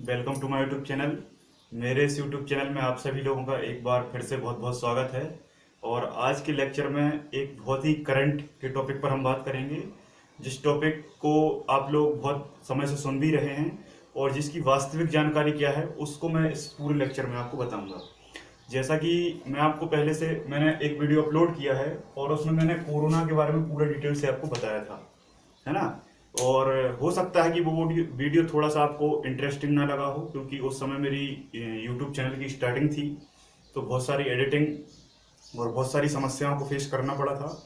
Welcome to my YouTube channel. मेरे इस YouTube channel में आप सभी लोगों का एक बार फिर से बहुत बहुत स्वागत है। और आज के लेक्चर में एक बहुत ही करंट के टॉपिक पर हम बात करेंगे, जिस टॉपिक को आप लोग बहुत समय से सुन भी रहे हैं और जिसकी वास्तविक जानकारी क्या है उसको मैं इस पूरे लेक्चर में आपको बताऊंगा। जैसा कि मैं आपको पहले से मैंने एक वीडियो अपलोड किया है और उसमें मैंने कोरोना के बारे में पूरा डिटेल से आपको बताया था, है ना। और हो सकता है कि वो वीडियो थोड़ा सा आपको इंटरेस्टिंग ना लगा हो, क्योंकि उस समय मेरी यूट्यूब चैनल की स्टार्टिंग थी, तो बहुत सारी एडिटिंग और बहुत सारी समस्याओं को फेस करना पड़ा था।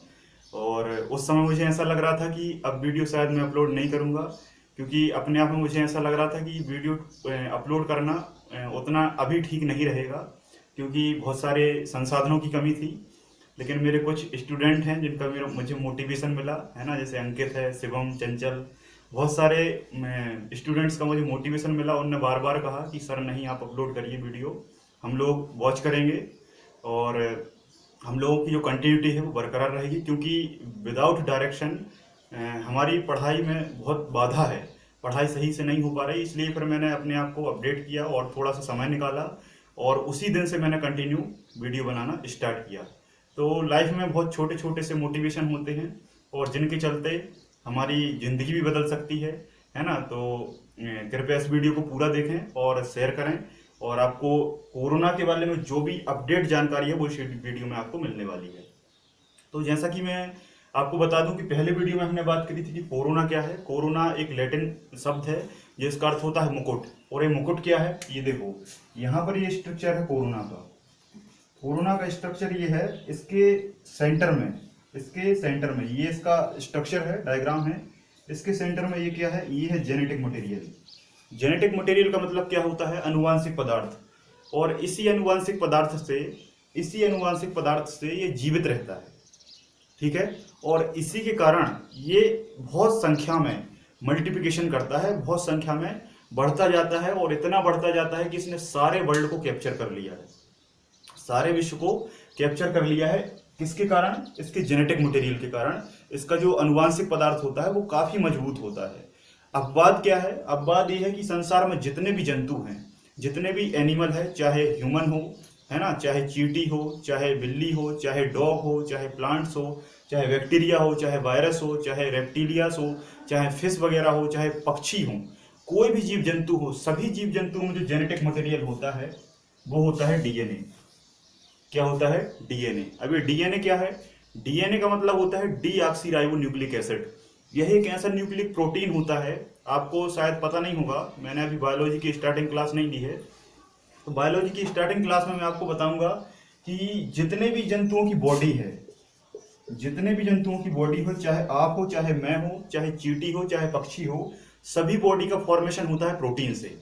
और उस समय मुझे ऐसा लग रहा था कि अब वीडियो शायद मैं अपलोड नहीं करूँगा, क्योंकि अपने आप में मुझे ऐसा लग रहा था कि वीडियो अपलोड करना उतना अभी ठीक नहीं रहेगा, क्योंकि बहुत सारे संसाधनों की कमी थी। लेकिन मेरे कुछ स्टूडेंट हैं जिनका मेरा मुझे मोटिवेशन मिला, है ना, जैसे अंकित है, शिवम, चंचल, बहुत सारे स्टूडेंट्स का मुझे मोटिवेशन मिला। उनने बार बार कहा कि सर नहीं, आप अपलोड करिए वीडियो, हम लोग वॉच करेंगे और हम लोगों की जो कंटिन्यूटी है वो बरकरार रहेगी, क्योंकि विदाउट डायरेक्शन हमारी पढ़ाई में बहुत बाधा है, पढ़ाई सही से नहीं हो पा रही। इसलिए फिर मैंने अपने आप को अपडेट किया और थोड़ा सा समय निकाला और उसी दिन से मैंने कंटिन्यू वीडियो बनाना स्टार्ट किया। तो लाइफ में बहुत छोटे छोटे से मोटिवेशन होते हैं और जिनके चलते हमारी ज़िंदगी भी बदल सकती है ना। तो कृपया इस वीडियो को पूरा देखें और शेयर करें, और आपको कोरोना के बारे में जो भी अपडेट जानकारी है वो इस वीडियो में आपको मिलने वाली है। तो जैसा कि मैं आपको बता दूं कि पहले वीडियो में हमने बात करी थी कि कोरोना क्या है। कोरोना एक लैटिन शब्द है जिसका अर्थ होता है मुकुट। और ये मुकुट क्या है, ये देखो यहाँ पर ये स्ट्रक्चर है कोरोना का। कोरोना का स्ट्रक्चर ये है, इसके सेंटर में ये इसका स्ट्रक्चर है, डायग्राम है। इसके सेंटर में ये क्या है, ये है जेनेटिक मटेरियल। जेनेटिक मटेरियल का मतलब क्या होता है, अनुवांशिक पदार्थ। और इसी अनुवांशिक पदार्थ से ये जीवित रहता है, ठीक है। और इसी के कारण ये बहुत संख्या में मल्टीप्लिकेशन करता है, बहुत संख्या में बढ़ता जाता है, और इतना बढ़ता जाता है कि इसने सारे वर्ल्ड को कैप्चर कर लिया है, सारे विश्व को कैप्चर कर लिया है। किसके कारण, इसके जेनेटिक मटेरियल के कारण। इसका जो अनुवांशिक पदार्थ होता है वो काफी मजबूत होता है। अब बात क्या है, अब बात यह है कि संसार में जितने भी जंतु हैं, जितने भी एनिमल है, चाहे ह्यूमन हो, है ना, चाहे चींटी हो, चाहे बिल्ली हो, चाहे डॉग हो, चाहे प्लांट्स हो, चाहे बैक्टीरिया हो, चाहे वायरस हो, चाहे रेप्टीलियास हो, चाहे फिश वगैरह हो, चाहे पक्षी हो, कोई भी जीव जंतु हो, सभी जीव जंतुओं में जो जेनेटिक मटेरियल होता है वो होता है डीएनए। क्या होता है, डीएनए। अब ये डीएनए क्या है, डीएनए का मतलब होता है डीऑक्सी न्यूक्लिक एसिड। यह एक ऐसा न्यूक्लिक प्रोटीन होता है, आपको शायद पता नहीं होगा, मैंने अभी बायोलॉजी की स्टार्टिंग क्लास नहीं ली है। तो बायोलॉजी की स्टार्टिंग क्लास में मैं आपको बताऊंगा कि जितने भी जंतुओं की बॉडी है, जितने भी जंतुओं की बॉडी हो, चाहे आप हो, चाहे मैं हो, चाहे चींटी हो, चाहे पक्षी हो, सभी बॉडी का फॉर्मेशन होता है प्रोटीन से।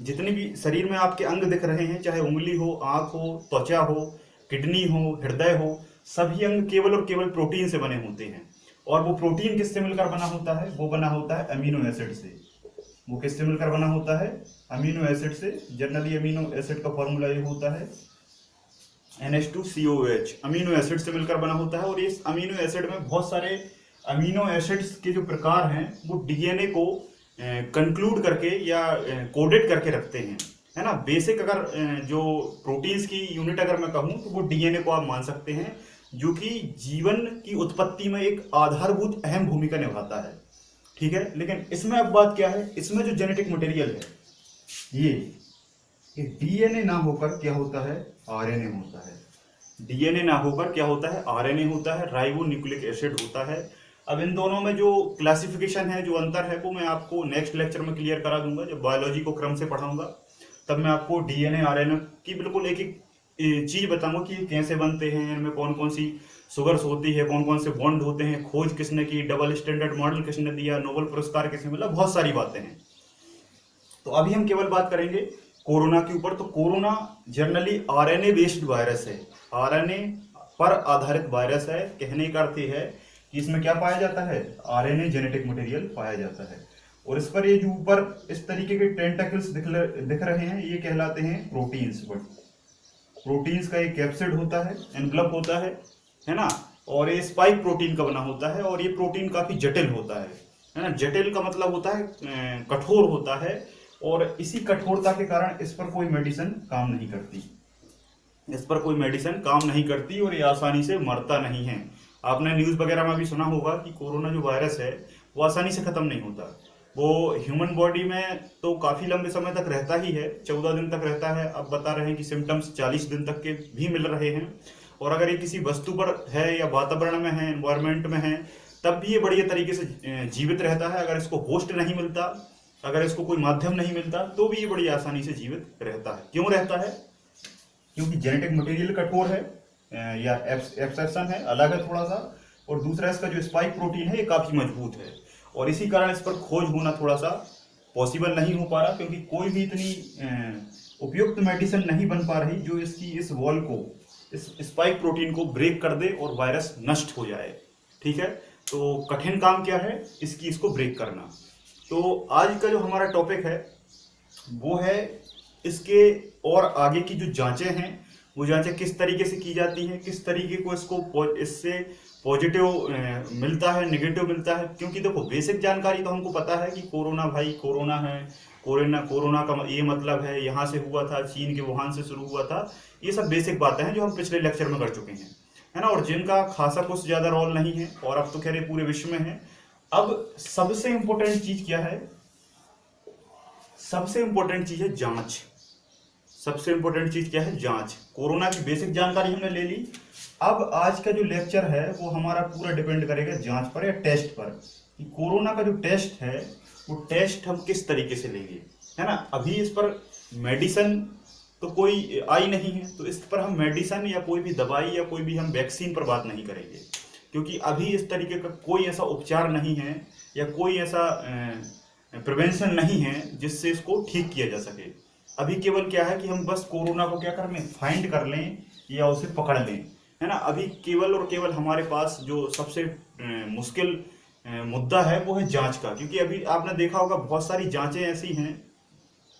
जितने भी शरीर में आपके अंग दिख रहे हैं, चाहे उंगली हो, आंख हो, त्वचा हो, किडनी हो, हृदय हो, सभी अंग केवल और केवल प्रोटीन से बने होते हैं। और वो प्रोटीन किससे मिलकर बना होता है, वो बना होता है अमीनो एसिड से। वो किससे मिलकर बना होता है, अमीनो एसिड से। जनरली अमीनो एसिड का फॉर्मूला ये होता है NH2COOH, अमीनो एसिड से मिलकर बना होता है। और इस अमीनो एसिड में बहुत सारे अमीनो एसिड्स के जो प्रकार हैं वो डीएनए को कंक्लूड करके या कोडेड करके रखते हैं, है ना। बेसिक अगर जो प्रोटीन्स की यूनिट अगर मैं कहूँ तो वो डीएनए को आप मान सकते हैं, जो कि जीवन की उत्पत्ति में एक आधारभूत अहम भूमिका निभाता है, ठीक है। लेकिन इसमें अब बात क्या है, इसमें जो जेनेटिक मटेरियल है ये डीएनए ना होकर क्या होता है, आरएनए होता है। डीएनए ना होकर क्या होता है, आरएनए होता है, राइबो न्यूक्लिक एसिड होता है। अब इन दोनों में जो क्लासिफिकेशन है, जो अंतर है, वो मैं आपको नेक्स्ट लेक्चर में क्लियर करा दूंगा। जब बायोलॉजी को क्रम से पढ़ाऊंगा तब मैं आपको डीएनए आरएनए की बिल्कुल एक एक चीज बताऊंगा कि कैसे बनते हैं, इनमें कौन कौन सी सुगर्स होती है, कौन कौन से बॉन्ड होते हैं, खोज किसने की, डबल स्टैंडर्ड मॉडल किसने दिया, नोबेल पुरस्कार किसने मिला, बहुत सारी बातें हैं। तो अभी हम केवल बात करेंगे कोरोना के ऊपर। तो corona generally RNA based virus है, आरएनए पर आधारित वायरस है। कहने का अर्थ है कि इसमें क्या पाया जाता है, आरएनए जेनेटिक मटेरियल पाया जाता है। और इस पर ये जो ऊपर इस तरीके के टेंटाकल्स दिख रहे हैं, ये कहलाते हैं प्रोटीन्स। बट प्रोटीन्स का एक कैप्सिड होता है, एनवलप होता है ना। और ये स्पाइक प्रोटीन का बना होता है, और ये प्रोटीन काफी जटिल होता है ना। जटिल का मतलब होता है कठोर होता है, और इसी कठोरता के कारण इस पर कोई मेडिसिन काम नहीं करती, इस पर कोई मेडिसिन काम नहीं करती और ये आसानी से मरता नहीं है। आपने न्यूज़ वगैरह में भी सुना होगा कि कोरोना जो वायरस है वो आसानी से ख़त्म नहीं होता। वो ह्यूमन बॉडी में तो काफ़ी लंबे समय तक रहता ही है, 14 दिन तक रहता है। अब बता रहे हैं कि सिम्टम्स 40 दिन तक के भी मिल रहे हैं। और अगर ये किसी वस्तु पर है या वातावरण में है, एनवायरमेंट में है, तब भी ये बढ़िया तरीके से जीवित रहता है। अगर इसको होस्ट नहीं मिलता, अगर इसको कोई माध्यम नहीं मिलता, तो भी ये बड़ी आसानी से जीवित रहता है। क्यों रहता है? क्योंकि जेनेटिक मटेरियल कठोर है या एब्सेप्शन है, अलग है थोड़ा सा, और दूसरा इसका जो स्पाइक प्रोटीन है ये काफ़ी मजबूत है। और इसी कारण इस पर खोज होना थोड़ा सा पॉसिबल नहीं हो पा रहा, क्योंकि कोई भी इतनी उपयुक्त मेडिसिन नहीं बन पा रही जो इसकी इस वॉल को, इस स्पाइक प्रोटीन को ब्रेक कर दे और वायरस नष्ट हो जाए। ठीक है, तो कठिन काम क्या है इसको ब्रेक करना। तो आज का जो हमारा टॉपिक है वो है इसके और आगे की जो जांचें हैं, वो जांचें किस तरीके से की जाती हैं, किस तरीके को इससे पॉजिटिव मिलता है, नेगेटिव मिलता है। क्योंकि देखो, बेसिक जानकारी तो हमको पता है कि कोरोना भाई कोरोना है, कोरोना का ये मतलब है यहाँ से हुआ था, चीन के वुहान से शुरू हुआ था। ये सब बेसिक बातें हैं जो हम पिछले लेक्चर में कर चुके हैं, है ना, और जिनका खासा कुछ ज़्यादा रोल नहीं है, और अब तो खैर पूरे विश्व में है। अब सबसे इंपॉर्टेंट चीज़ क्या है? सबसे इंपॉर्टेंट चीज़ है जांच। सबसे इंपॉर्टेंट चीज क्या है? जांच। कोरोना की बेसिक जानकारी हमने ले ली। अब आज का जो लेक्चर है वो हमारा पूरा डिपेंड करेगा जांच पर या टेस्ट पर, कि कोरोना का जो टेस्ट है वो टेस्ट हम किस तरीके से लेंगे, है ना। अभी इस पर मेडिसिन तो कोई आई नहीं है, तो इस पर हम मेडिसिन या कोई भी दवाई या कोई भी हम वैक्सीन पर बात नहीं करेंगे, क्योंकि अभी इस तरीके का कोई ऐसा उपचार नहीं है या कोई ऐसा प्रिवेंशन नहीं है जिससे इसको ठीक किया जा सके। अभी केवल क्या है कि हम बस कोरोना को क्या कर लें, फाइंड कर लें या उसे पकड़ लें, है ना। अभी केवल और केवल हमारे पास जो सबसे मुश्किल मुद्दा है वो है जांच का, क्योंकि अभी आपने देखा होगा बहुत सारी जांचें ऐसी हैं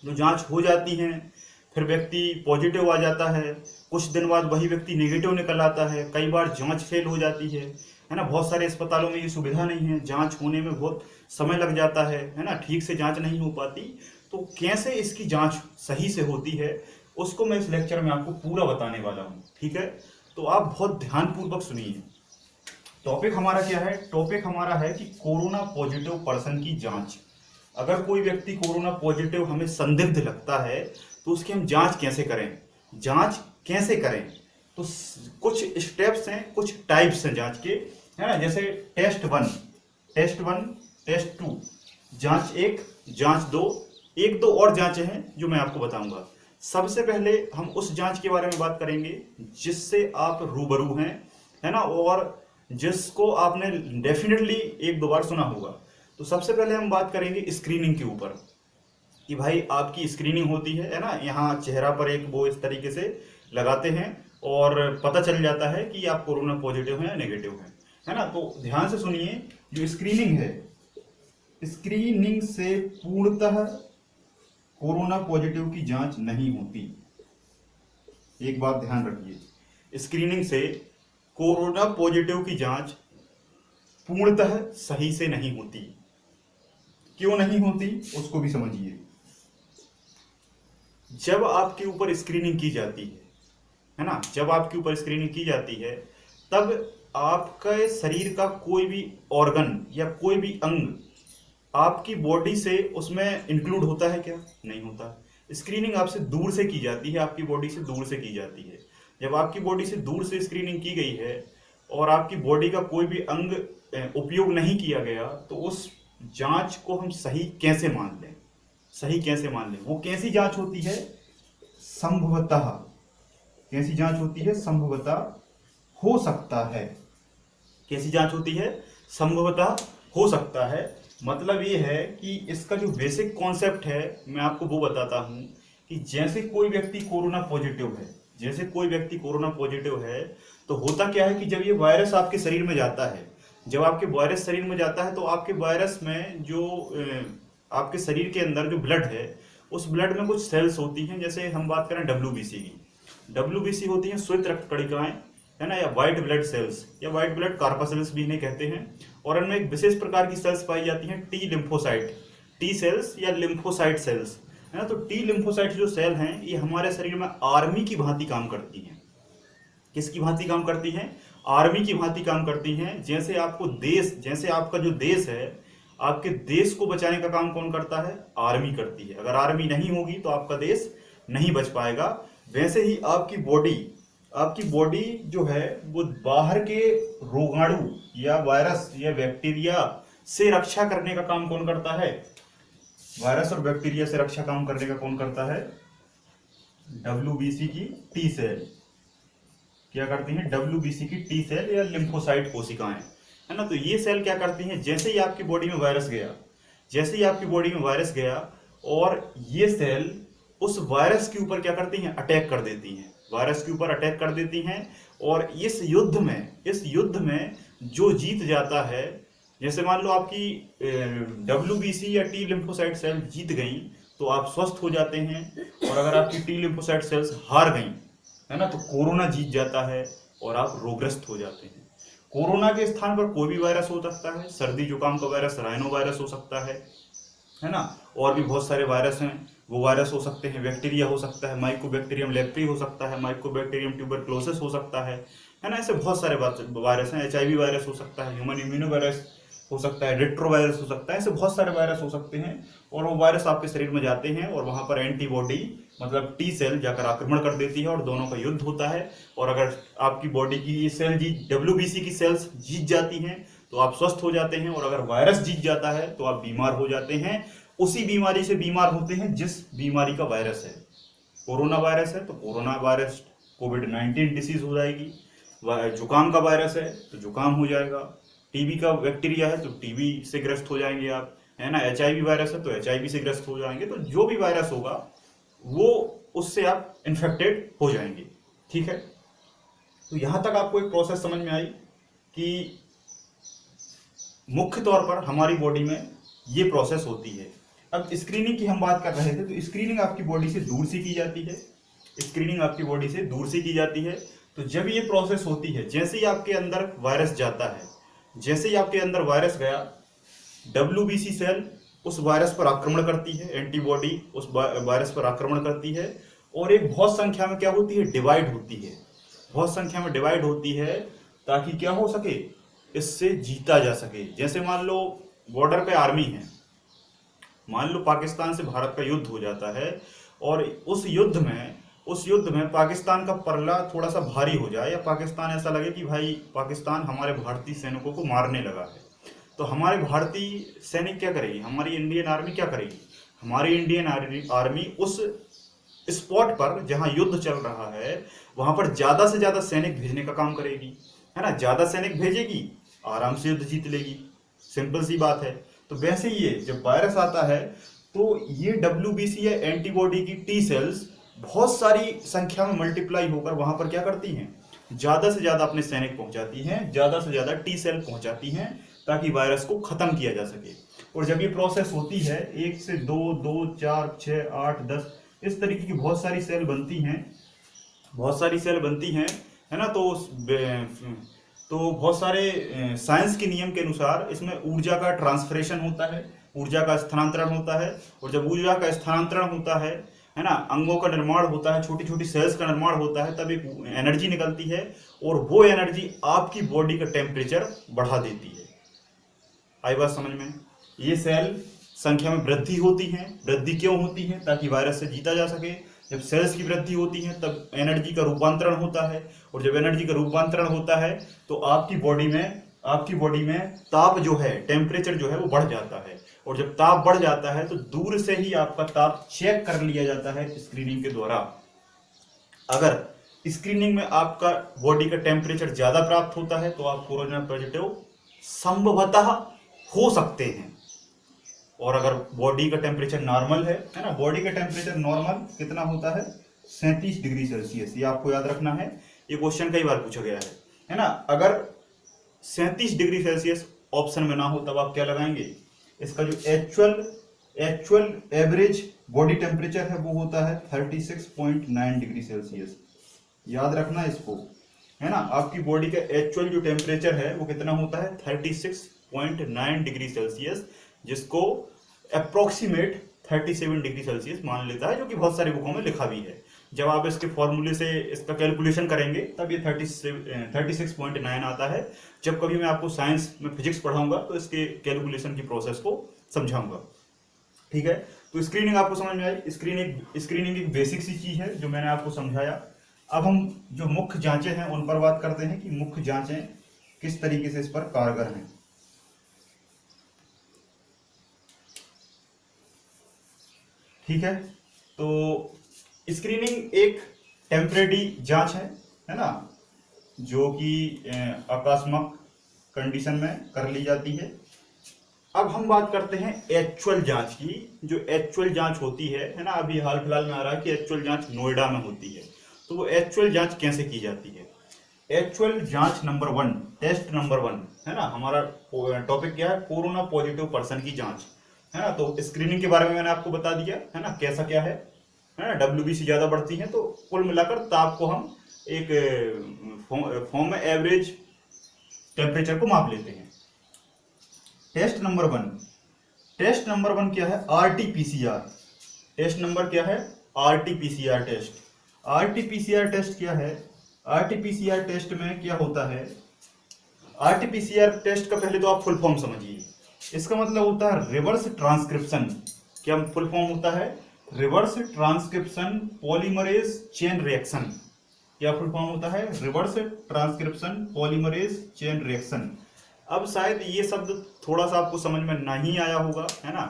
जो जांच हो जाती हैं, फिर व्यक्ति पॉजिटिव आ जाता है, कुछ दिन बाद वही व्यक्ति नेगेटिव निकल आता है, कई बार जांच फेल हो जाती है ना। बहुत सारे अस्पतालों में ये सुविधा नहीं है, जांच होने में बहुत समय लग जाता है ना, ठीक से जांच नहीं हो पाती। तो कैसे इसकी जांच सही से होती है उसको मैं इस लेक्चर में आपको पूरा बताने वाला हूँ। ठीक है, तो आप बहुत ध्यानपूर्वक सुनिए। टॉपिक हमारा क्या है? टॉपिक हमारा है कि कोरोना पॉजिटिव पर्सन की जांच। अगर कोई व्यक्ति कोरोना पॉजिटिव हमें संदिग्ध लगता है तो उसकी हम जांच कैसे करें, जांच कैसे करें। तो कुछ स्टेप्स हैं, कुछ टाइप्स हैं जांच के, है ना। जैसे टेस्ट 1, टेस्ट 2, जांच 1, जांच 2, एक दो और जांचें हैं जो मैं आपको बताऊंगा। सबसे पहले हम उस जांच के बारे में बात करेंगे जिससे आप रूबरू हैं, है ना, और जिसको आपने डेफिनेटली एक दो बार सुना होगा। तो सबसे पहले हम बात करेंगे स्क्रीनिंग के ऊपर, कि भाई आपकी स्क्रीनिंग होती है ना, यहाँ चेहरा पर एक वो इस तरीके से लगाते हैं और पता चल जाता है कि आप कोरोना पॉजिटिव हैं या नेगेटिव हैं, है ना। तो ध्यान से सुनिए, जो स्क्रीनिंग है, स्क्रीनिंग से पूर्णतः कोरोना पॉजिटिव की जांच नहीं होती। एक बात ध्यान रखिए, स्क्रीनिंग से कोरोना पॉजिटिव की जांच पूर्णतः सही से नहीं होती। क्यों नहीं होती उसको भी समझिए। जब आपके ऊपर स्क्रीनिंग की जाती है ना, जब आपके ऊपर स्क्रीनिंग की जाती है, तब आपका शरीर का कोई भी ऑर्गन या कोई भी अंग आपकी बॉडी से उसमें इंक्लूड होता है क्या? नहीं होता। स्क्रीनिंग आपसे दूर से की जाती है, आपकी बॉडी से दूर से की जाती है। जब आपकी बॉडी से दूर से स्क्रीनिंग की गई है और आपकी बॉडी का कोई भी अंग उपयोग नहीं किया गया, तो उस जांच को हम सही कैसे मान लें, सही कैसे मान लें? वो कैसी जांच होती है? संभवतः। कैसी जांच होती है? संभवतः हो सकता है। कैसी जांच होती है? संभवतः हो सकता है। मतलब ये है कि इसका जो बेसिक कॉन्सेप्ट है मैं आपको वो बताता हूं कि जैसे कोई व्यक्ति कोरोना पॉजिटिव है, जैसे कोई व्यक्ति कोरोना पॉजिटिव है, तो होता क्या है कि जब ये वायरस आपके शरीर में जाता है, जब आपके वायरस शरीर में जाता है, तो आपके वायरस में जो आपके शरीर के अंदर जो ब्लड है, उस ब्लड में कुछ सेल्स होती हैं। जैसे हम बात करें WBC की, WBC होती हैं श्वेत रक्त कणिकाएं, है ना, या व्हाइट ब्लड सेल्स या व्हाइट ब्लड कार्पासेल्स भी इन्हें कहते हैं। और इनमें एक विशेष प्रकार की सेल्स पाई जाती हैं, टी लिम्फोसाइट, टी सेल्स या लिम्फोसाइट सेल्स। है ना। तो टी लिम्फोसाइट्स जो सेल हैं ये हमारे शरीर में आर्मी की भांति काम करती हैं। किसकी भांति काम करती हैं? आर्मी की भांति काम करती हैं। जैसे आपको देश, जैसे आपका जो देश है, आपके देश को बचाने का काम कौन करता है? आर्मी करती है। अगर आर्मी नहीं होगी तो आपका देश नहीं बच पाएगा। वैसे ही आपकी बॉडी जो है वो बाहर के रोगाणु या वायरस या बैक्टीरिया से रक्षा करने का काम कौन करता है? वायरस और बैक्टीरिया से रक्षा काम करने का कौन करता है? डब्ल्यूबीसी की टी सेल क्या करती हैं? डब्ल्यूबीसी की टी सेल या लिम्फोसाइट कोशिकाएं, है ना। तो ये सेल क्या करती हैं? जैसे ही आपकी बॉडी में वायरस गया और ये सेल उस वायरस के ऊपर क्या करती हैं? अटैक कर देती हैं। वायरस के ऊपर अटैक कर देती हैं और इस युद्ध में जो जीत जाता है, जैसे मान लो आपकी डब्ल्यूबीसी या टी लिम्फोसाइट सेल जीत गई तो आप स्वस्थ हो जाते हैं। और अगर आपकी टी लिम्फोसाइट सेल्स हार गई, है ना, तो कोरोना जीत जाता है और आप रोगग्रस्त हो जाते हैं। कोरोना के स्थान पर कोई भी वायरस हो सकता है। सर्दी जुकाम का वायरस राइनो वायरस हो सकता है ना। और भी बहुत सारे वायरस हैं, वो वायरस हो सकते हैं। बैक्टीरिया हो सकता है, माइकोबैक्टीरियम लेप्री हो सकता है, माइकोबैक्टीरियम ट्यूबरक्लोसिस हो सकता है ना। ऐसे बहुत सारे वायरस हैं। HIV वायरस हो सकता है, ह्यूमन इम्यूनो वायरस हो सकता है, रेट्रो वायरस हो सकता है। ऐसे बहुत सारे वायरस हो सकते हैं और वो वायरस आपके शरीर में जाते हैं और वहां पर एंटीबॉडी मतलब टी सेल जाकर आक्रमण कर देती है और दोनों का युद्ध होता है। और अगर आपकी बॉडी की सेल डब्ल्यूबीसी की सेल्स जीत जाती हैं तो आप स्वस्थ हो जाते हैं। और अगर वायरस जीत जाता है तो आप बीमार हो जाते हैं। उसी बीमारी से बीमार होते हैं जिस बीमारी का वायरस है। कोरोना वायरस है तो कोरोना वायरस कोविड-19 डिसीज हो जाएगी। जुकाम का वायरस है तो जुकाम हो जाएगा। टीबी का बैक्टीरिया है तो टीबी से ग्रस्त हो जाएंगे आप, है ना। HIV वायरस है तो HIV से ग्रस्त हो जाएंगे। तो जो भी वायरस होगा वो उससे आप इन्फेक्टेड हो जाएंगे। ठीक है, तो यहां तक आपको एक प्रोसेस समझ में आई कि मुख्य तौर पर हमारी बॉडी में ये प्रोसेस होती है। अब स्क्रीनिंग की हम बात कर रहे थे, तो स्क्रीनिंग आपकी बॉडी से दूर से की जाती है। स्क्रीनिंग आपकी बॉडी से दूर से की जाती है। तो जब ये प्रोसेस होती है, जैसे ही आपके अंदर वायरस जाता है, जैसे ही आपके अंदर वायरस गया, डब्ल्यूबीसी सेल उस वायरस पर आक्रमण करती है, एंटीबॉडी उस वायरस पर आक्रमण करती है और एक बहुत संख्या में क्या होती है? डिवाइड होती है। बहुत संख्या में डिवाइड होती है ताकि क्या हो सके? इससे जीता जा सके। जैसे मान लो बॉर्डर पे आर्मी है, मान लो पाकिस्तान से भारत का युद्ध हो जाता है और उस युद्ध में पाकिस्तान का पलड़ा थोड़ा सा भारी हो जाए या पाकिस्तान ऐसा लगे कि भाई पाकिस्तान हमारे भारतीय सैनिकों को मारने लगा है, तो हमारे भारतीय सैनिक क्या करेगी? हमारी इंडियन आर्मी क्या करेगी? हमारी इंडियन आर्मी उस स्पॉट पर जहां युद्ध चल रहा है वहां पर ज्यादा से ज्यादा सैनिक भेजने का काम करेगी, है ना। ज्यादा सैनिक भेजेगी, आराम से युद्ध जीत लेगी। सिंपल सी बात है। तो वैसे ही ये जब वायरस आता है तो ये डब्ल्यूबीसी या एंटीबॉडी की टी सेल्स बहुत सारी संख्या में मल्टीप्लाई होकर वहां पर क्या करती हैं? ज्यादा से ज्यादा अपने सैनिक पहुंचाती हैं, ज्यादा से ज्यादा टी सेल पहुंचाती हैं ताकि वायरस को खत्म किया जा सके। और जब ये प्रोसेस होती है 1 से 2, 2, 4, 6, 8, 10 इस तरीके की बहुत सारी सेल बनती हैं, है ना। तो बहुत सारे साइंस के नियम के अनुसार इसमें ऊर्जा का ट्रांसफरेशन होता है, ऊर्जा का स्थानांतरण होता है। और जब ऊर्जा का स्थानांतरण होता है ना, अंगों का निर्माण होता है, छोटी छोटी सेल्स का निर्माण होता है, तब एक एनर्जी निकलती है और वो एनर्जी आपकी बॉडी का टेम्परेचर बढ़ा देती है। आई बात समझ में? ये सेल संख्या में वृद्धि होती है। वृद्धि क्यों होती है? ताकि वायरस से जीता जा सके। जब सेल्स की वृद्धि होती है तब एनर्जी का रूपांतरण होता है और जब एनर्जी का रूपांतरण होता है तो आपकी बॉडी में ताप जो है, टेम्परेचर जो है वो बढ़ जाता है। और जब ताप बढ़ जाता है तो दूर से ही आपका ताप चेक कर लिया जाता है स्क्रीनिंग के द्वारा। अगर स्क्रीनिंग में आपका बॉडी का टेम्परेचर ज्यादा प्राप्त होता है तो आप कोरोना पॉजिटिव संभवतः हो सकते हैं। और अगर बॉडी का टेम्परेचर नॉर्मल है ना, बॉडी का टेम्परेचर नॉर्मल कितना होता है? 37 डिग्री सेल्सियस। ये आपको याद रखना है, ये क्वेश्चन कई बार पूछा गया है ना। अगर 37 डिग्री सेल्सियस ऑप्शन में ना हो तब आप क्या लगाएंगे? इसका जो एक्चुअल एवरेज बॉडी टेम्परेचर है वो होता है 36.9 डिग्री सेल्सियस। याद रखना इसको, है ना। आपकी बॉडी का एक्चुअल जो टेम्परेचर है वो कितना होता है? 36.9 डिग्री सेल्सियस, जिसको अप्रोक्सीमेट 37 डिग्री सेल्सियस मान लेता है, जो कि बहुत सारी बुकों में लिखा भी है। जब आप इसके फॉर्मूले से इसका कैलकुलेशन करेंगे तब ये 36.9 आता है। जब कभी मैं आपको साइंस में फिजिक्स पढ़ाऊंगा तो इसके कैलकुलेशन की प्रोसेस को समझाऊंगा। ठीक है, तो स्क्रीनिंग आपको समझ में आई। स्क्रीनिंग एक बेसिक सी चीज है जो मैंने आपको समझाया। अब हम जो मुख्य जांचें हैं उन पर बात करते हैं कि मुख्य जांचें किस तरीके से इस पर कारगर हैं। ठीक है, तो स्क्रीनिंग एक टेम्परेरी जांच है ना, जो कि आकस्मिक कंडीशन में कर ली जाती है। अब हम बात करते हैं एक्चुअल जांच की। जो एक्चुअल जांच होती है ना, अभी हाल फिलहाल में आ रहा है कि एक्चुअल जांच नोएडा में होती है। तो वो एक्चुअल जांच कैसे की जाती है? एक्चुअल जांच नंबर 1, टेस्ट नंबर 1 है ना, हमारा टॉपिक क्या है? कोरोना पॉजिटिव पर्सन की जांच है ना। तो स्क्रीनिंग के बारे में मैंने आपको बता दिया है ना, कैसा क्या है ना। WBC ज्यादा बढ़ती है तो कुल मिलाकर ताप को हम एक फॉर्म में एवरेज टेम्परेचर को माप लेते हैं। टेस्ट नंबर 1, टेस्ट नंबर 1 क्या है? RT-PCR। टेस्ट नंबर क्या है? RT-PCR test. RT-PCR टेस्ट क्या है? RT-PCR टेस्ट में क्या होता है? RT-PCR टेस्ट का पहले तो आप फुल फॉर्म समझिए। इसका मतलब होता है रिवर्स ट्रांसक्रिप्शन। क्या फुल फॉर्म होता है? Reverse transcription polymerase chain reaction. क्या फुल फॉर्म होता है? Reverse transcription polymerase chain reaction. अब शायद ये शब्द थोड़ा सा आपको समझ में नहीं आया होगा, है ना,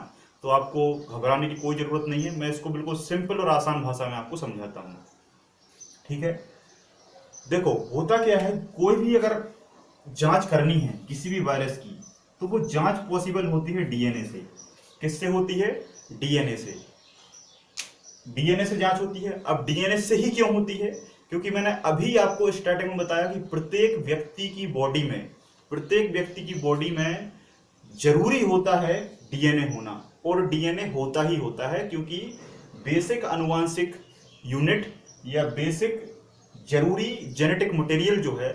तो आपको घबराने की कोई जरूरत नहीं है। मैं इसको बिल्कुल सिंपल और आसान भाषा में आपको समझाता हूँ। ठीक है, देखो होता क्या है, कोई भी अगर जांच करनी है किसी भी वायरस की तो वो जांच पॉसिबल होती है डीएनए से। किससे होती है? डीएनए से। डीएनए से जांच होती है। अब डीएनए से ही क्यों होती है? क्योंकि मैंने अभी आपको स्टार्टिंग में बताया कि प्रत्येक व्यक्ति की बॉडी में जरूरी होता है डीएनए होना, और डीएनए होता ही होता है क्योंकि बेसिक अनुवांशिक यूनिट या बेसिक जरूरी जेनेटिक मटेरियल जो है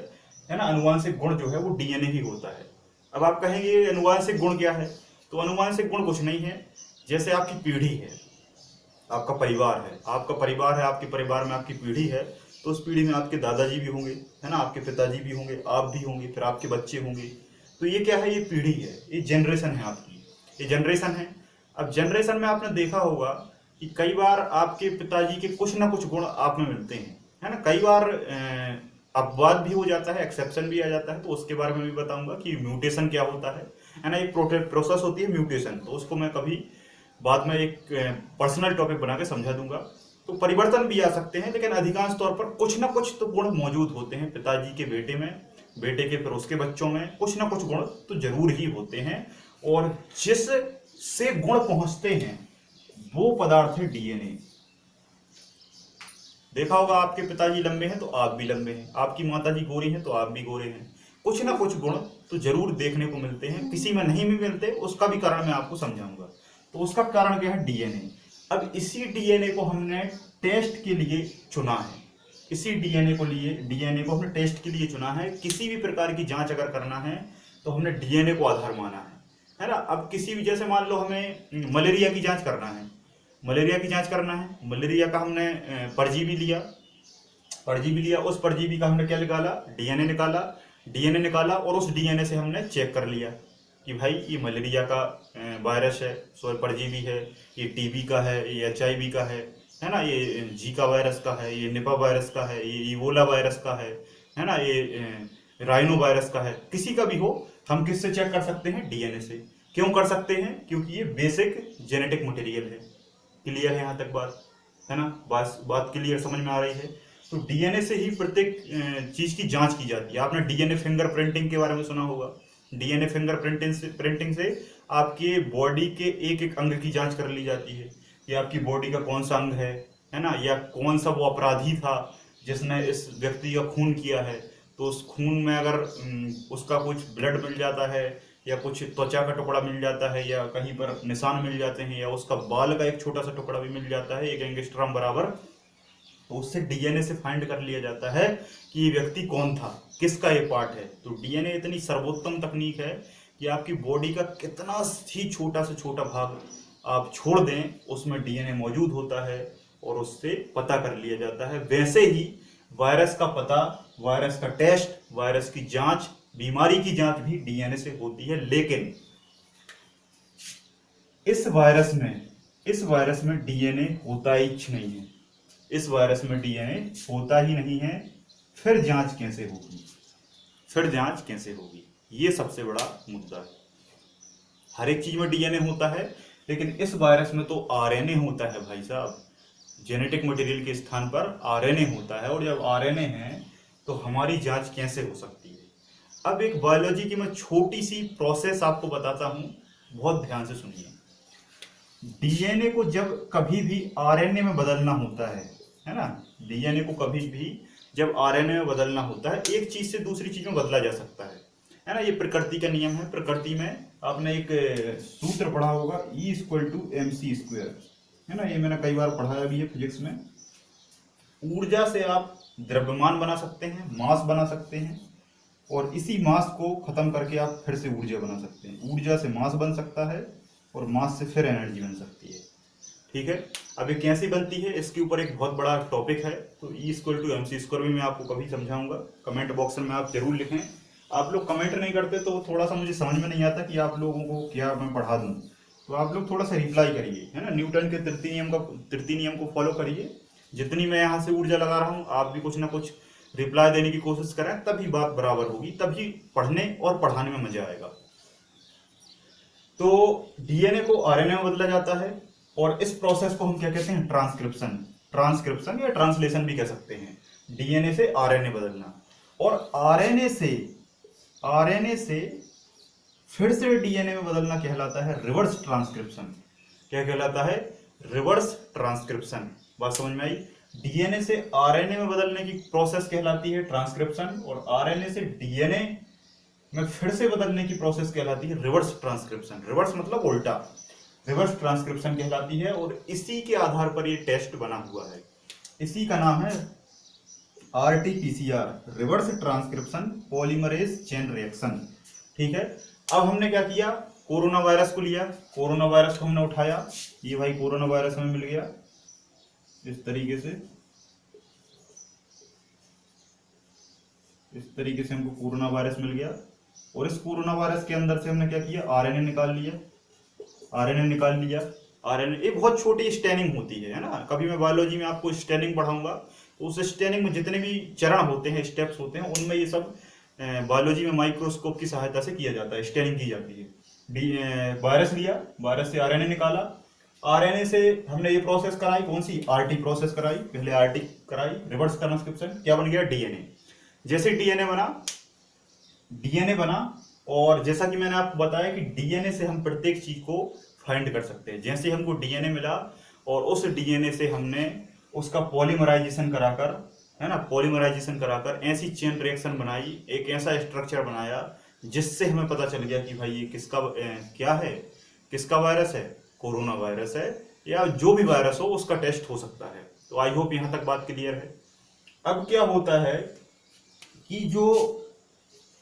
ना, अनुवांशिक गुण जो है वो डीएनए ही होता है। अब आप कहेंगे अनुवांशिक गुण क्या है? तो अनुवांशिक गुण कुछ नहीं है, जैसे आपकी पीढ़ी है, आपका परिवार है, आपके परिवार में आपकी पीढ़ी है, तो उस पीढ़ी में आपके दादाजी भी होंगे, है ना, आपके पिताजी भी होंगे, आप भी होंगे, फिर आपके बच्चे होंगे। तो ये क्या है? ये पीढ़ी है, ये जनरेशन है आपकी, ये जनरेशन है। अब जनरेशन में आपने देखा होगा कि कई बार आपके पिताजी के कुछ ना कुछ गुण आप में मिलते हैं, है ना। कई बार अपवाद भी हो जाता है, एक्सेप्शन भी आ जाता है, तो उसके बारे में भी बताऊंगा कि म्यूटेशन क्या होता है ना। एक प्रोसेस होती है म्यूटेशन, तो उसको मैं कभी बाद में एक पर्सनल टॉपिक बना के समझा दूंगा। तो परिवर्तन भी आ सकते हैं, लेकिन अधिकांश तौर पर कुछ ना कुछ तो गुण मौजूद होते हैं पिताजी के बेटे में, बेटे के फिर उसके बच्चों में कुछ ना कुछ गुण तो जरूर ही होते हैं। और जिस से गुण पहुंचते हैं वो पदार्थ है डीएनए। देखा होगा आपके पिताजी लंबे हैं तो आप भी लंबे हैं, आपकी माताजी गोरी हैं तो आप भी गोरे हैं। कुछ ना कुछ गुण तो जरूर देखने को मिलते हैं, किसी में नहीं भी मिलते, उसका भी कारण मैं आपको समझाऊंगा। तो उसका कारण क्या है? डीएनए। अब इसी डीएनए को हमने टेस्ट के लिए चुना है। इसी डीएनए को हमने टेस्ट के लिए चुना है। किसी भी प्रकार की जांच अगर करना है तो हमने डीएनए को आधार माना है ना। अब किसी भी, जैसे मान लो हमें मलेरिया की जांच करना है, मलेरिया का हमने परजीवी लिया, उस परजीवी का हमने क्या निकाला? डीएनए निकाला और उस डीएनए से हमने चेक कर लिया कि भाई ये मलेरिया का वायरस है, परजीवी है, ये टीबी का है, ये एचआईवी का है ना, ये जीका वायरस का है, ये निपा वायरस का है, ये इबोला वायरस का है ना, ये राइनो वायरस का है। किसी का भी हो, हम किससे चेक कर सकते हैं? डीएनए से। क्यों कर सकते हैं? क्योंकि ये बेसिक जेनेटिक मटेरियल है। क्लियर है यहाँ तक बात, है ना? बात क्लियर समझ में आ रही है? तो डीएनए से ही प्रत्येक चीज की जांच की जाती है। आपने डीएनए फिंगरप्रिंटिंग के बारे में सुना होगा। डीएनए फिंगरप्रिंटिंग से आपके बॉडी के एक एक अंग की जांच कर ली जाती है कि आपकी बॉडी का कौन सा अंग है ना, या कौन सा वो अपराधी था जिसने इस व्यक्ति का खून किया है। तो उस खून में अगर उसका कुछ ब्लड मिल जाता है, या कुछ त्वचा का टुकड़ा मिल जाता है, या कहीं पर निशान मिल जाते हैं, या उसका बाल का एक छोटा सा टुकड़ा भी मिल जाता है, एक एंगस्ट्रॉम बराबर, तो उससे डीएनए से फाइंड कर लिया जाता है कि ये व्यक्ति कौन था, किसका ये पार्ट है। तो डीएनए इतनी सर्वोत्तम तकनीक है कि आपकी बॉडी का कितना ही छोटा से छोटा भाग आप छोड़ दें उसमें डीएनए मौजूद होता है और उससे पता कर लिया जाता है। वैसे ही वायरस का पता, वायरस का टेस्ट, वायरस की जांच, बीमारी की जांच भी डीएनए से होती है। लेकिन इस वायरस में डीएनए होता ही नहीं है। इस वायरस में डीएनए होता ही नहीं है। फिर जांच कैसे होगी? फिर जांच कैसे होगी? ये सबसे बड़ा मुद्दा है। हर एक चीज में डीएनए होता है, लेकिन इस वायरस में तो आरएनए होता है भाई साहब। जेनेटिक मटेरियल के स्थान पर आरएनए होता है, और जब आरएनए है तो हमारी जांच कैसे हो सकती है? अब एक बायोलॉजी की मैं छोटी सी प्रोसेस आपको बताता हूं, बहुत ध्यान से सुनिए। डीएनए को जब कभी भी आरएनए में बदलना होता है ना, डीएनए को कभी भी जब आरएनए में बदलना होता है, एक चीज से दूसरी चीज में बदला जा सकता है ना। ये प्रकृति का नियम है। प्रकृति में आपने एक सूत्र पढ़ा होगा, E=mc², है ना। ये मैंने कई बार पढ़ाया भी है फिजिक्स में। ऊर्जा से आप द्रव्यमान बना सकते हैं, मास बना सकते हैं, और इसी मास को खत्म करके आप फिर से ऊर्जा बना सकते हैं। ऊर्जा से मास बन सकता है और मास से फिर एनर्जी बन सकती है। ठीक है। अब ये कैसे बनती है, इसके ऊपर एक बहुत बड़ा टॉपिक है। तो E=mc² भी मैं आपको कभी समझाऊंगा। कमेंट बॉक्स में आप जरूर लिखें। आप लोग कमेंट नहीं करते तो थोड़ा सा मुझे समझ में नहीं आता कि आप लोगों को क्या मैं पढ़ा दूं। तो आप लोग थोड़ा सा रिप्लाई करिए, है ना। न्यूटन के तृतीय नियम को फॉलो करिए। जितनी मैं यहाँ से ऊर्जा लगा रहा हूँ, आप भी कुछ ना कुछ रिप्लाई देने की कोशिश करें, तभी बात बराबर होगी, तभी पढ़ने और पढ़ाने में मजा आएगा। तो डीएनए को आरएनए में बदला जाता है, और इस प्रोसेस को हम क्या कहते हैं? ट्रांसक्रिप्शन या ट्रांसलेशन भी कह सकते हैं। डीएनए से आरएनए बदलना, और आरएनए से फिर से डीएनए में बदलना कहलाता है रिवर्स ट्रांसक्रिप्शन। क्या कहलाता है? Reverse transcription. बात समझ में आई? डीएनए से आरएनए में बदलने की प्रोसेस कहलाती है ट्रांसक्रिप्शन, और आरएनए से डीएनए में फिर से बदलने की प्रोसेस कहलाती है रिवर्स ट्रांसक्रिप्शन। रिवर्स मतलब उल्टा, रिवर्स ट्रांसक्रिप्शन कहलाती है। और इसी के आधार पर ये टेस्ट बना हुआ है। इसी का नाम है RT-PCR, reverse transcription polymerase chain reaction. ठीक है। अब हमने क्या किया? कोरोना वायरस को लिया, कोरोना वायरस को हमने उठाया। ये भाई कोरोना वायरस हमें मिल गया इस तरीके से, इस तरीके से हमको कोरोना वायरस मिल गया। और इस कोरोना वायरस के अंदर से हमने क्या किया? आरएनए निकाल लिया। आरएनए एक बहुत छोटी स्टेनिंग होती है ना। कभी मैं बायोलॉजी में आपको स्टेनिंग पढ़ाऊंगा, तो उस स्टेनिंग में जितने भी चरण होते हैं, स्टेप्स होते हैं, उनमें ये सब बायोलॉजी में माइक्रोस्कोप की सहायता से किया जाता है, स्टेनिंग की जाती है। वायरस लिया, वायरस से आरएनए निकाला, आरएनए से हमने ये प्रोसेस कराई, कौन सी? आरटी प्रोसेस कराई। पहले आरटी कराई, रिवर्स ट्रांसक्रिप्शन। क्या बन गया? डीएनए। जैसे डीएनए बना, और जैसा कि मैंने आपको बताया कि डीएनए से हम प्रत्येक चीज को फाइंड कर सकते हैं। जैसे हमको डीएनए मिला, और उस डीएनए से हमने उसका पॉलीमराइजेशन कराकर, है ना, पॉलीमराइजेशन कराकर ऐसी चेन रिएक्शन बनाई, एक ऐसा स्ट्रक्चर बनाया जिससे हमें पता चल गया कि भाई ये किसका क्या है, किसका वायरस है? कोरोना वायरस है, या जो भी वायरस हो उसका टेस्ट हो सकता है। तो आई होप यहां तक बात क्लियर है। अब क्या होता है कि जो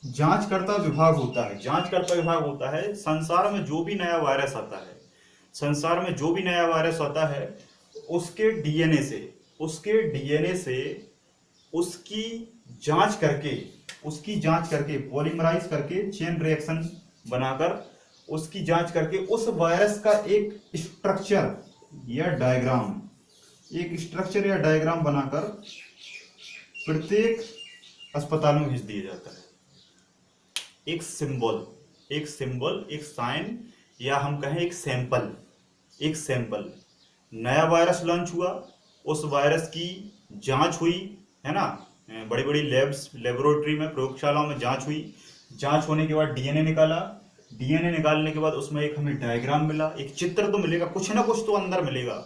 जांचकर्ता विभाग होता है, संसार में जो भी नया वायरस आता है, उसके डीएनए से उसकी जांच करके पॉलीमराइज करके चेन रिएक्शन बनाकर उसकी जांच करके उस वायरस का एक स्ट्रक्चर या डायग्राम बनाकर प्रत्येक अस्पताल में भेज दिया जाता है। एक सिंबल, एक साइन, या हम कहें एक सैंपल। नया वायरस लॉन्च हुआ, उस वायरस की जांच हुई, है ना। बड़ी बड़ी लेबोरेटरी में, प्रयोगशालाओं में जांच हुई। जांच होने के बाद डीएनए निकालने के बाद उसमें एक हमें डायग्राम मिला, एक चित्र तो मिलेगा, कुछ ना कुछ तो अंदर मिलेगा।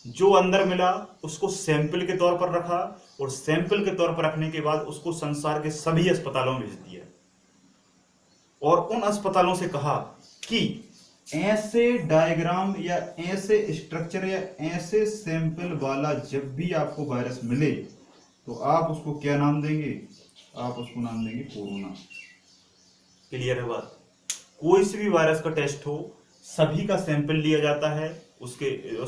जो अंदर मिला उसको सैंपल के तौर पर रखा, और सैंपल के तौर पर रखने के बाद उसको संसार के सभी अस्पतालों में भेज दिया, और उन अस्पतालों से कहा कि ऐसे डायग्राम या ऐसे स्ट्रक्चर या ऐसे सैंपल वाला जब भी आपको वायरस मिले, तो आप उसको क्या नाम देंगे? आप उसको नाम देंगे कोरोना। क्लियर है बात? कोई से भी वायरस का टेस्ट हो, सभी का सैंपल लिया जाता है, उस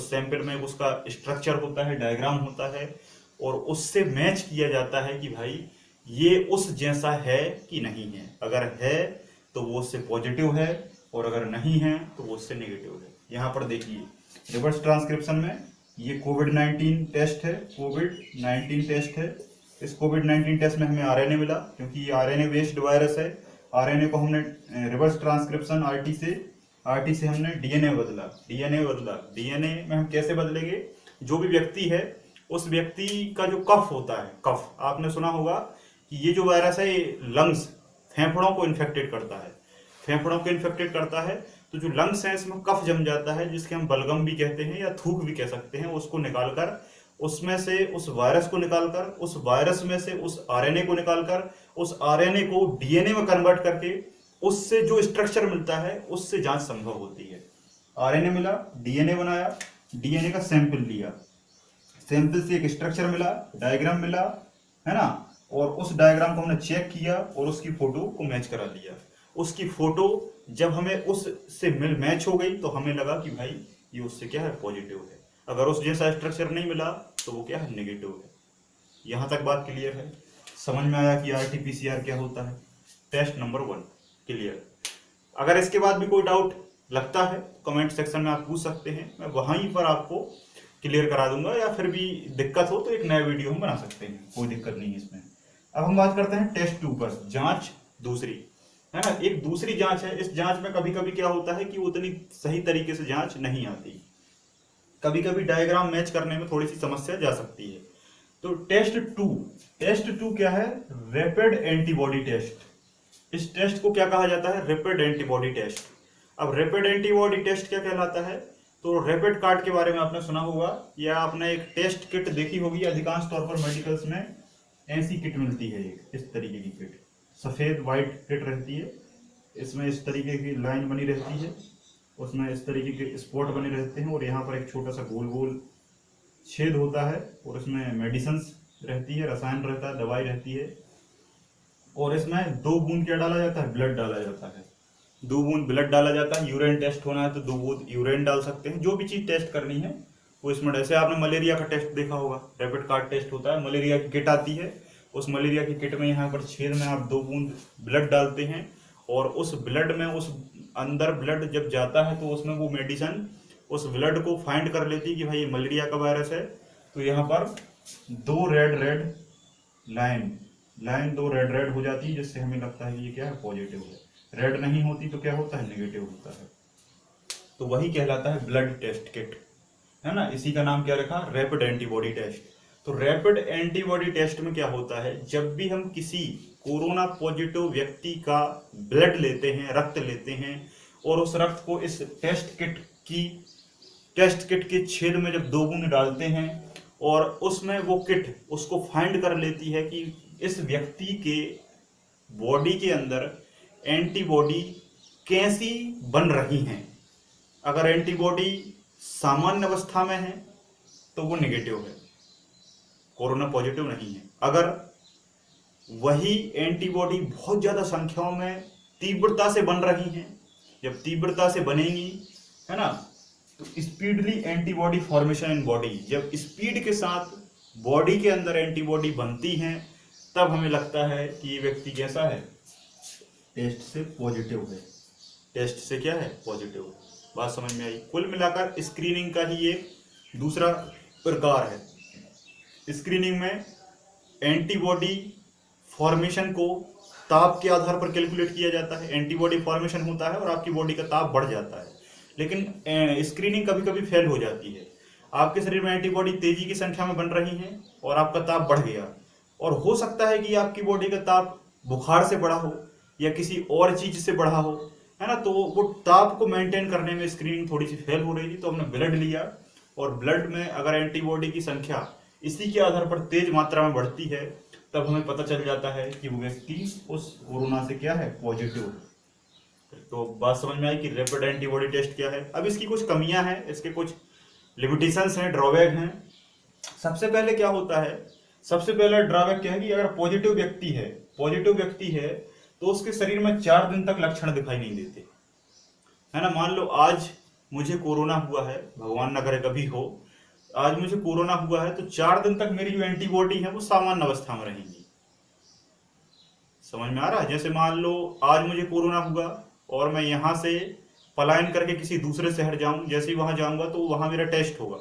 सैंपल में उसका स्ट्रक्चर होता है, डायग्राम होता है, और उससे मैच किया जाता है कि भाई ये उस जैसा है कि नहीं है। अगर है तो वो उससे पॉजिटिव है, और अगर नहीं है तो वो उससे नेगेटिव है। यहाँ पर देखिए रिवर्स ट्रांसक्रिप्शन में ये कोविड-19 टेस्ट है, कोविड-19 टेस्ट है। इस कोविड-19 टेस्ट में हमें आरएनए मिला, क्योंकि ये आरएनए बेस्ड वायरस है। आरएनए को हमने रिवर्स ट्रांसक्रिप्शन आरटी से हमने डीएनए बदला। डीएनए में हम कैसे बदलेंगे? जो भी व्यक्ति है उस व्यक्ति का जो कफ होता है, कफ आपने सुना होगा कि ये जो वायरस है ये लंग्स, फेफड़ों को इन्फेक्टेड करता है, फेफड़ों को इन्फेक्टेड करता है। तो जो लंग्स है इसमें कफ जम जाता है, जिसके हम बलगम भी कहते हैं या थूक भी कह सकते हैं। उसको निकालकर, उसमें से उस वायरस को निकालकर, उस वायरस में से उस आरएनए को निकालकर, उस आरएनए को डीएनए में कन्वर्ट करके उससे जो स्ट्रक्चर मिलता है उससे जांच संभव होती है। आरएनए मिला, डीएनए बनाया, डीएनए का सैंपल लिया, सैंपल से एक स्ट्रक्चर मिला, डायग्राम मिला, है ना, और उस डायग्राम को हमने चेक किया और उसकी फोटो को मैच करा लिया। उसकी फोटो जब हमें उससे मैच हो गई तो हमें लगा कि भाई ये उससे क्या है, पॉजिटिव है। अगर उस जैसा स्ट्रक्चर नहीं मिला तो वो क्या है, नेगेटिव है। यहाँ तक बात क्लियर है? समझ में आया कि आरटी-पीसीआर क्या होता है? Test number 1 clear. अगर इसके बाद भी कोई डाउट लगता है कमेंट सेक्शन में आप पूछ सकते हैं, मैं वहीं पर आपको क्लियर करा दूंगा, या फिर भी दिक्कत हो तो एक नया वीडियो हम बना सकते हैं, कोई दिक्कत नहीं है इसमें। अब हम बात करते हैं टेस्ट 2 पर, जांच दूसरी, है ना। एक दूसरी जांच है। इस जांच में कभी कभी क्या होता है कि उतनी सही तरीके से जांच नहीं आती, कभी कभी डायग्राम मैच करने में थोड़ी सी समस्या जा सकती है। तो टेस्ट टू क्या है? Rapid antibody test. इस टेस्ट को क्या कहा जाता है? Rapid antibody test. अब रैपिड एंटीबॉडी टेस्ट क्या कहलाता है? तो रैपिड कार्ड के बारे में आपने सुना होगा, या आपने एक टेस्ट किट देखी होगी। अधिकांश तौर पर मेडिकल्स में ऐसी किट मिलती है, एक इस तरीके की किट, सफेद वाइट किट रहती है। इसमें इस तरीके की लाइन बनी रहती है, उसमें इस तरीके के स्पॉट बने रहते हैं, और यहाँ पर एक छोटा सा गोल गोल छेद होता है, और इसमें मेडिसिन्स रहती है, रसायन रहता है, दवाई रहती है। और इसमें 2 बूंद क्या डाला जाता है? ब्लड डाला जाता है। 2 बूंद ब्लड डाला जाता है। यूरिन टेस्ट होना है तो 2 बूंद यूरिन डाल सकते हैं। जो भी चीज टेस्ट करनी है वो इसमें, जैसे आपने मलेरिया का टेस्ट देखा होगा, रैपिड कार्ड टेस्ट होता है, मलेरिया की किट आती है। उस मलेरिया की किट में यहाँ पर छेद में आप 2 बूंद ब्लड डालते हैं, और उस ब्लड में, उस अंदर ब्लड जब जाता है तो उसमें वो मेडिसिन उस ब्लड को फाइंड कर लेती है कि भाई ये मलेरिया का वायरस है। तो यहाँ पर 2 red red line 2 red red हो जाती है, जिससे हमें लगता है कि ये क्या है, पॉजिटिव है। रेड नहीं होती तो क्या होता है, नेगेटिव होता है। तो वही कहलाता है ब्लड टेस्ट किट, है ना। इसी का नाम क्या रखा? Rapid antibody test. तो रैपिड एंटीबॉडी टेस्ट में क्या होता है? जब भी हम किसी कोरोना पॉजिटिव व्यक्ति का ब्लड लेते हैं, रक्त लेते हैं, और उस रक्त को इस टेस्ट किट के छेद में जब 2 बूंद डालते हैं, और उसमें वो किट उसको फाइंड कर लेती है कि इस व्यक्ति के बॉडी के अंदर एंटीबॉडी कैसी बन रही हैं। अगर एंटीबॉडी सामान्य अवस्था में है तो वो नेगेटिव है, कोरोना पॉजिटिव नहीं है। अगर वही एंटीबॉडी बहुत ज्यादा संख्याओं में तीव्रता से बन रही हैं, जब तीव्रता से बनेंगी, है ना, तो speedly antibody formation in body, जब स्पीड के साथ बॉडी के अंदर एंटीबॉडी बनती हैं, तब हमें लगता है कि ये व्यक्ति कैसा है, टेस्ट से पॉजिटिव है। टेस्ट से क्या है, पॉजिटिव। बात समझ में आई? कुल मिलाकर स्क्रीनिंग का ही एक दूसरा प्रकार है। स्क्रीनिंग में एंटीबॉडी फॉर्मेशन को ताप के आधार पर कैलकुलेट किया जाता है। एंटीबॉडी फॉर्मेशन होता है और आपकी बॉडी का ताप बढ़ जाता है, लेकिन स्क्रीनिंग कभी कभी फेल हो जाती है। आपके शरीर में एंटीबॉडी तेजी की संख्या में बन रही है और आपका ताप बढ़ गया, और हो सकता है कि आपकी बॉडी का ताप बुखार से बढ़ा हो या किसी और चीज से बढ़ा हो, है ना। तो वो ताप को मेंटेन करने में स्क्रीनिंग थोड़ी सी फेल हो रही थी, तो हमने ब्लड लिया, और ब्लड में अगर एंटीबॉडी की संख्या इसी के आधार पर तेज मात्रा में बढ़ती है, तब हमें पता चल जाता है कि वो व्यक्ति उस कोरोना से क्या है, पॉजिटिव है। तो बात समझ में आई कि रैपिड एंटीबॉडी टेस्ट क्या है। अब इसकी कुछ कमियां हैं, इसके कुछ लिमिटेशंस हैं, ड्रॉबैक हैं। सबसे पहले क्या होता है, सबसे पहला ड्रॉबैक क्या है कि अगर पॉजिटिव व्यक्ति है तो उसके शरीर में 4 दिन तक लक्षण दिखाई नहीं देते। है ना। मान लो आज मुझे कोरोना हुआ है, भगवान ना करे कभी हो, आज मुझे कोरोना हुआ है तो 4 दिन तक मेरी जो एंटीबॉडी है वो सामान्य अवस्था में रहेंगी। समझ में आ रहा है? जैसे मान लो आज मुझे कोरोना हुआ और मैं यहाँ से पलायन करके किसी दूसरे शहर जाऊं, जैसे ही वहां जाऊंगा तो वहां मेरा टेस्ट होगा,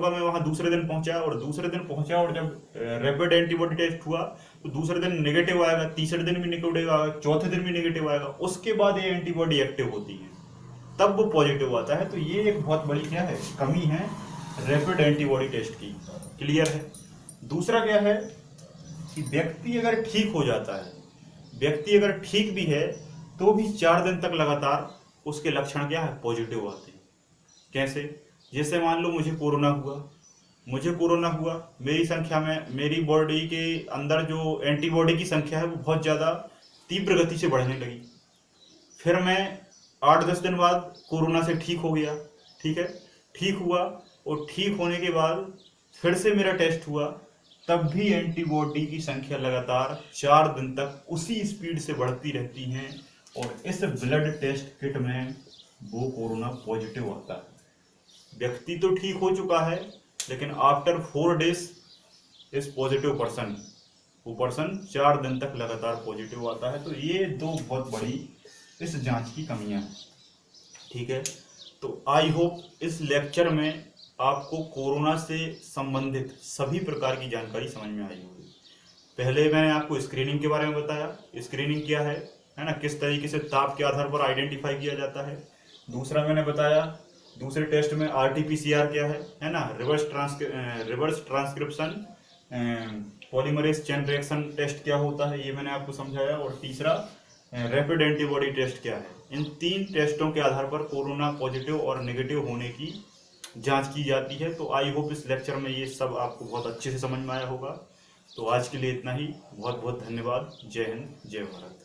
मैं वहां दूसरे दिन पहुंचा, और जब रैपिड एंटीबॉडी टेस्ट हुआ तो दूसरे दिन नेगेटिव आएगा, तीसरे दिन भी नेगेटिव आएगा, चौथे दिन भी नेगेटिव आएगा, उसके बाद ये एंटीबॉडी एक्टिव होती है, तब वो पॉजिटिव आता है। तो ये एक बहुत बड़ी क्या है, कमी है रैपिड एंटीबॉडी टेस्ट की। क्लियर है? दूसरा क्या है कि व्यक्ति अगर ठीक हो जाता है, व्यक्ति अगर ठीक भी है तो भी 4 दिन तक लगातार उसके लक्षण क्या है, पॉजिटिव आते हैं। कैसे? जैसे मान लो मुझे कोरोना हुआ, मेरी संख्या में, मेरी बॉडी के अंदर जो एंटीबॉडी की संख्या है वो बहुत ज़्यादा तीव्र गति से बढ़ने लगी। फिर मैं 8-10 दिन बाद कोरोना से ठीक हो गया, ठीक है, ठीक हुआ, और ठीक होने के बाद फिर से मेरा टेस्ट हुआ, तब भी एंटीबॉडी की संख्या लगातार 4 दिन तक उसी स्पीड से बढ़ती रहती हैं, और इस ब्लड टेस्ट किट में वो कोरोना पॉजिटिव आता है। व्यक्ति तो ठीक हो चुका है, लेकिन आफ्टर 4 डेज इस पॉजिटिव पर्सन, वो पर्सन 4 दिन तक लगातार पॉजिटिव आता है। तो ये दो बहुत बड़ी इस जांच की कमियां हैं। ठीक है, तो आई होप इस लेक्चर में आपको कोरोना से संबंधित सभी प्रकार की जानकारी समझ में आई होगी। पहले मैंने आपको स्क्रीनिंग के बारे में बताया, स्क्रीनिंग क्या है ना, किस तरीके से ताप के आधार पर आइडेंटिफाई किया जाता है। दूसरा मैंने बताया दूसरे टेस्ट में RT-PCR क्या है ना, reverse transcription polymerase chain reaction test क्या होता है, ये मैंने आपको समझाया। और तीसरा रैपिड एंटीबॉडी टेस्ट क्या है। इन 3 टेस्टों के आधार पर कोरोना पॉजिटिव और नेगेटिव होने की जांच की जाती है। तो आई होप इस लेक्चर में ये सब आपको बहुत अच्छे से समझ में आया होगा। तो आज के लिए इतना ही, बहुत बहुत धन्यवाद। जय हिंद, जय भारत।